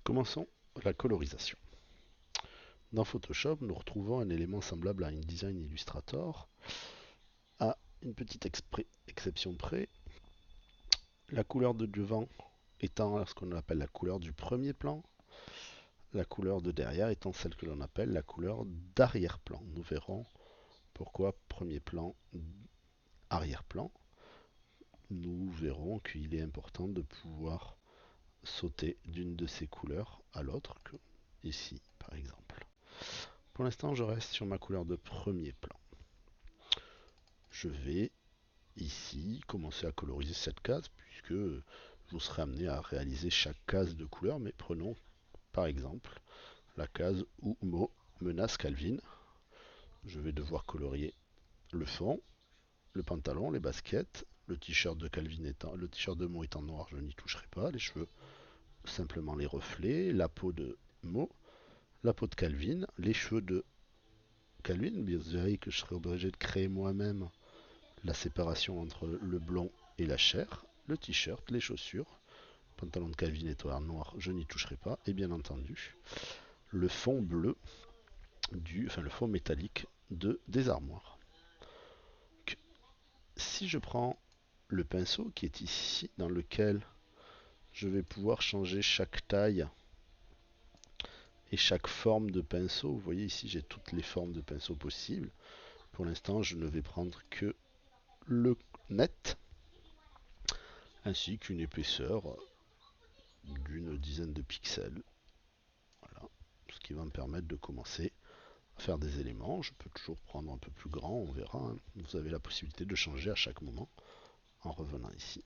Commençons la colorisation. Dans Photoshop, nous retrouvons un élément semblable à InDesign Illustrator, à une petite exception près, la couleur de devant étant ce qu'on appelle la couleur du premier plan, la couleur de derrière étant celle que l'on appelle la couleur d'arrière-plan. Nous verrons pourquoi premier plan, arrière-plan. Nous verrons qu'il est important de pouvoir sauter d'une de ces couleurs à l'autre, ici par exemple. Pour l'instant, je reste sur ma couleur de premier plan. Je vais ici commencer à coloriser cette case puisque vous serez amené à réaliser chaque case de couleur, mais prenons par exemple la case où Mo menace Calvin. Je vais devoir colorier le fond, le pantalon, les baskets, le t-shirt de Calvin étant, le t-shirt de Mo étant noir, je n'y toucherai pas, les cheveux, simplement les reflets, la peau de Mo, la peau de Calvin, les cheveux de Calvin. Bien vous verrez que je serai obligé de créer moi-même la séparation entre le blond et la chair, le t-shirt, les chaussures, pantalon de Calvin étoile noir, je n'y toucherai pas, et bien entendu, le fond bleu, le fond métallique des armoires. Donc, si je prends le pinceau qui est ici, dans lequel je vais pouvoir changer chaque taille et chaque forme de pinceau, vous voyez ici j'ai toutes les formes de pinceau possibles. Pour l'instant, je ne vais prendre que le net, ainsi qu'une épaisseur d'une dizaine de pixels. Voilà, ce qui va me permettre de commencer à faire des éléments. Je peux toujours prendre un peu plus grand, on verra, hein. Vous avez la possibilité de changer à chaque moment en revenant ici.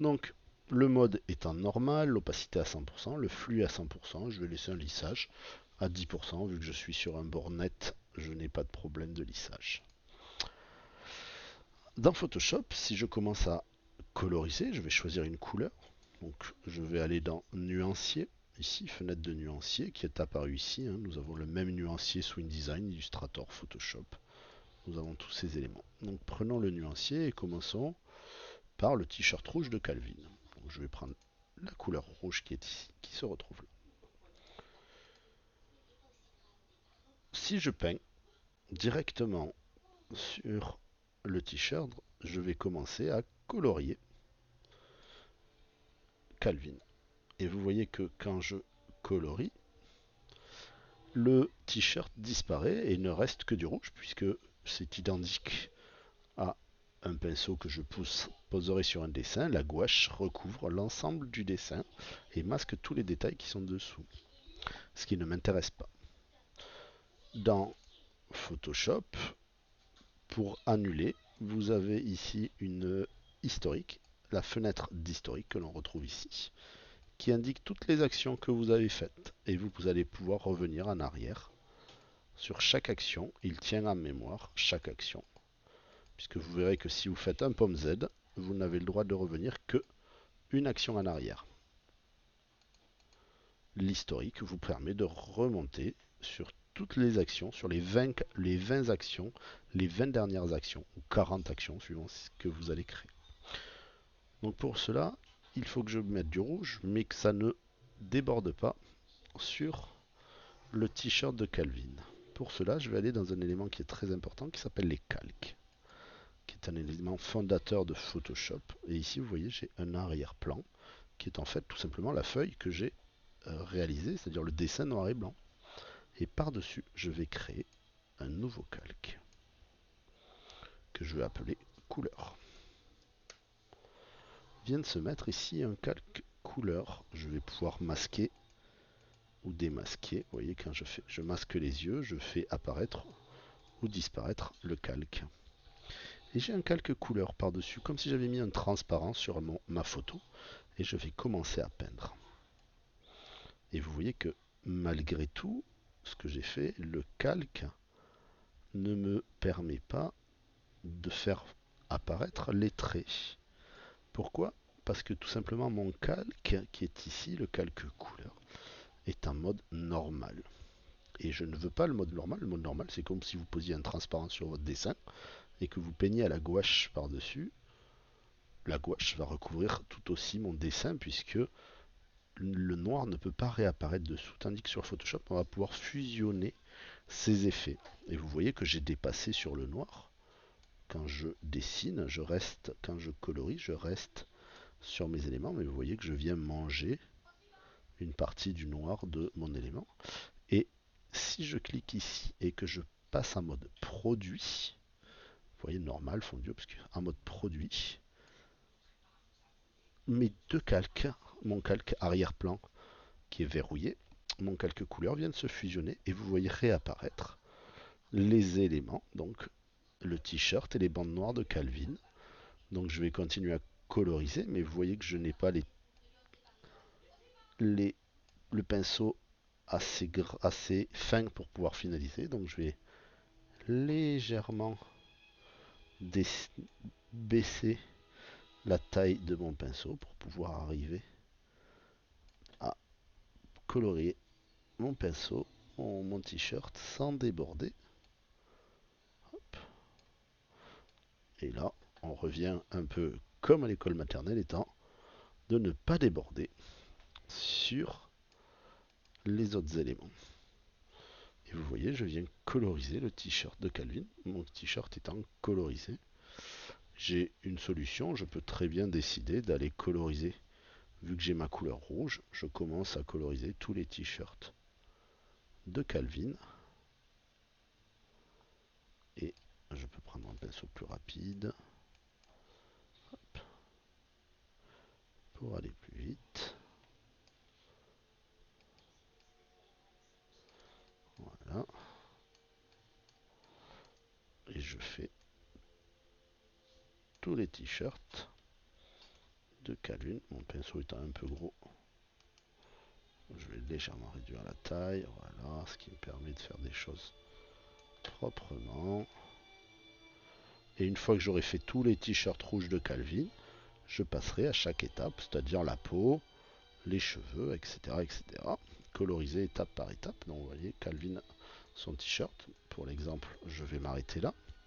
Donc, le mode étant normal, l'opacité à 100%, le flux à 100%, je vais laisser un lissage à 10%, vu que je suis sur un bord net, je n'ai pas de problème de lissage. Dans Photoshop, si je commence à coloriser, je vais choisir une couleur. Donc je vais aller dans nuancier, ici, fenêtre de nuancier qui est apparu ici, hein. Nous avons le même nuancier sous InDesign, Illustrator, Photoshop. Nous avons tous ces éléments. Donc prenons le nuancier et commençons par le t-shirt rouge de Calvin. Donc, je vais prendre la couleur rouge qui est ici, qui se retrouve là. Si je peins directement sur le t-shirt, je vais commencer à colorier Calvin. Et vous voyez que quand je colorie, le t-shirt disparaît et il ne reste que du rouge puisque c'est identique à un pinceau que je poserai sur un dessin. La gouache recouvre l'ensemble du dessin et masque tous les détails qui sont dessous, ce qui ne m'intéresse pas. Dans Photoshop, pour annuler, vous avez ici une historique, la fenêtre d'historique que l'on retrouve ici, qui indique toutes les actions que vous avez faites et vous allez pouvoir revenir en arrière sur chaque action. Il tient en mémoire chaque action, puisque vous verrez que si vous faites un pomme Z, vous n'avez le droit de revenir que une action en arrière. L'historique vous permet de remonter sur toutes les actions, sur les 20 actions, les 20 dernières actions, ou 40 actions suivant ce que vous allez créer. Donc pour cela, il faut que je mette du rouge, mais que ça ne déborde pas sur le t-shirt de Calvin. Pour cela, je vais aller dans un élément qui est très important, qui s'appelle les calques, qui est un élément fondateur de Photoshop. Et ici, vous voyez, j'ai un arrière-plan, qui est en fait tout simplement la feuille que j'ai réalisée, c'est-à-dire le dessin noir et blanc. Et par-dessus, je vais créer un nouveau calque, que je vais appeler couleur. Vient de se mettre ici un calque couleur. Je vais pouvoir masquer ou démasquer. Vous voyez, quand je masque les yeux, je fais apparaître ou disparaître le calque. Et j'ai un calque couleur par-dessus, comme si j'avais mis un transparent sur ma photo. Et je vais commencer à peindre. Et vous voyez que malgré tout, ce que j'ai fait, le calque ne me permet pas de faire apparaître les traits. Pourquoi? Parce que tout simplement mon calque, qui est ici, le calque couleur, est en mode normal. Et je ne veux pas le mode normal. Le mode normal, c'est comme si vous posiez un transparent sur votre dessin et que vous peignez à la gouache par-dessus. La gouache va recouvrir tout aussi mon dessin puisque le noir ne peut pas réapparaître dessous, tandis que sur Photoshop, on va pouvoir fusionner ces effets. Et vous voyez que j'ai dépassé sur le noir. Quand je dessine, je reste, quand je colorie, je reste sur mes éléments, mais vous voyez que je viens manger une partie du noir de mon élément. Et si je clique ici et que je passe en mode produit, vous voyez normal, fondu, parce qu'en mode produit, mes deux calques, mon calque arrière-plan qui est verrouillé, mon calque couleur vient de se fusionner et vous voyez réapparaître les éléments, donc le t-shirt et les bandes noires de Calvin. Donc je vais continuer à coloriser, mais vous voyez que je n'ai pas le pinceau assez fin pour pouvoir finaliser. Donc je vais légèrement baisser la taille de mon pinceau pour pouvoir arriver à colorier mon pinceau, mon t-shirt sans déborder. Hop. Et là, on revient un peu comme à l'école maternelle étant de ne pas déborder sur les autres éléments. Et vous voyez, je viens coloriser le t-shirt de Calvin. Mon t-shirt étant colorisé. J'ai une solution, je peux très bien décider d'aller coloriser. Vu que j'ai ma couleur rouge, je commence à coloriser tous les t-shirts de Calvin. Et je peux prendre un pinceau plus rapide. Hop. Pour aller plus vite. Voilà. Et je fais tous les t-shirts de Calvin. Mon pinceau étant un peu gros, je vais légèrement réduire la taille. Voilà, ce qui me permet de faire des choses proprement. Et une fois que j'aurai fait tous les t-shirts rouges de Calvin, je passerai à chaque étape, c'est-à-dire la peau, les cheveux, etc., etc. Coloriser étape par étape. Donc vous voyez, Calvin, son t-shirt. Pour l'exemple, je vais m'arrêter là.